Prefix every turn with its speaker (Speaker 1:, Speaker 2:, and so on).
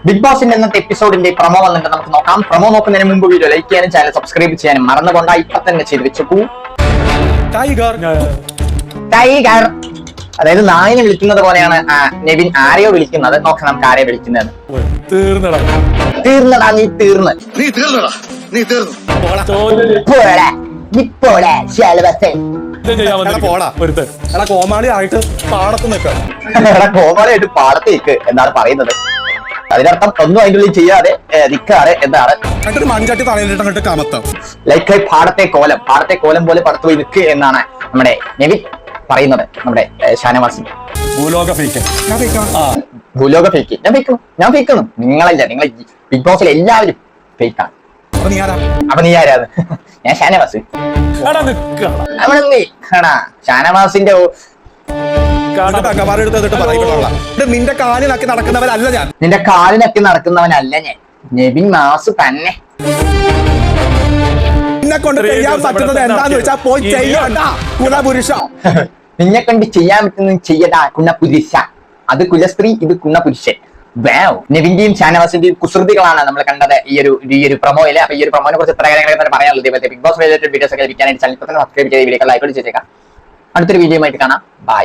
Speaker 1: Big ബോസിന്റെ ഇന്നത്തെ എപ്പിസോഡിന്റെ promo വന്നിട്ട് നമുക്ക് നോക്കാം. പ്രൊമോ നോക്കുന്നതിന് മുമ്പ് വീഡിയോ ലൈക്ക് ചെയ്യാനും ചാനൽ സബ്സ്ക്രൈബ് ചെയ്യാനും മറന്നുകൊണ്ട് ഇപ്പൊ തന്നെ ചെയ്ത് വെച്ചു. ടൈഗർ, അതായത് നായിനെ വിളിക്കുന്നത് പോലെയാണ് നെവിൻ ആരെയോ വിളിക്കുന്നത്. നോക്കാം നമുക്ക് ആരെയോ വിളിക്കുന്നത്. തീർന്നടാ നീ തീർന്ന്
Speaker 2: കോമാളിയായിട്ട്
Speaker 1: പാടത്തേക്ക് എന്നാണ് പറയുന്നത്. അതിനർത്ഥം ഒന്നും അതിൻ്റെ ഉള്ളിൽ ചെയ്യാതെ നിൽക്കാറ് എന്നാണ്.
Speaker 2: മൺചട്ടി തലയിലിട്ട് കമത്തം
Speaker 1: ലൈക്ക് പാടത്തെ കോലം പോലെ പടത്തു പോയി നിൽക്കുക എന്നാണ് നമ്മുടെ നെവിൻ പറയുന്നത്. നമ്മുടെ ഷാനവാസി
Speaker 2: ഭൂലോക ഫേക്ക്
Speaker 1: ഞാൻ ഫേക്കണം. നിങ്ങളല്ല, നിങ്ങൾ ബിഗ് ബോസിൽ എല്ലാവരും ഫേക്കാണ്. അപ്പൊ നീ ആരാത്? ഞാൻ ഷാനവാസ്. ഷാനവാസിന്റെ
Speaker 2: നിന്റെ കാലിനക്കി നടക്കുന്നവനല്ല ഞാൻ.
Speaker 1: നിന്റെ കാലിനക്കി നടക്കുന്നവനല്ല ഞാൻ. നെവിൻ മാസ് തന്നെ.
Speaker 2: നിന്നെ കൊണ്ട് ചെയ്യാൻ പറ്റുന്നത് എന്താന്ന് വെച്ചാൽ പോയി ചെയ്യണ്ട കുലപുരുഷ.
Speaker 1: നിന്നെ കൊണ്ട് ചെയ്യാൻ പറ്റുന്നത് ചെയ്യടാ കുണപുരുഷ. അത് കുലസ്ത്രീ, ഇത് കുണപുരുഷൻ. നെവിന്റെയും ഷാനവാസിന്റെയും കുസൃതികളാണ് നമ്മൾ കണ്ടത് ഈ ഒരു പ്രൊമോയില്. അപ്പൊ ഈ ഒരു പ്രൊമോനെ കുറിച്ച് എത്ര കാര്യങ്ങൾ പറയാനുള്ളത്. ഇതേപോലത്തെ ബിഗ് ബോസ് റിലേറ്റഡ് വീഡിയോസ് ഒക്കെ ലഭിക്കാനായിട്ട് ചാനൽ സബ്സ്ക്രൈബ് ചെയ്ത് വീഡിയോ ലൈക്ക് ചെയ്തേക്കാം. അടുത്തൊരു വീഡിയോ ആയിട്ട് കാണാം. ബൈ.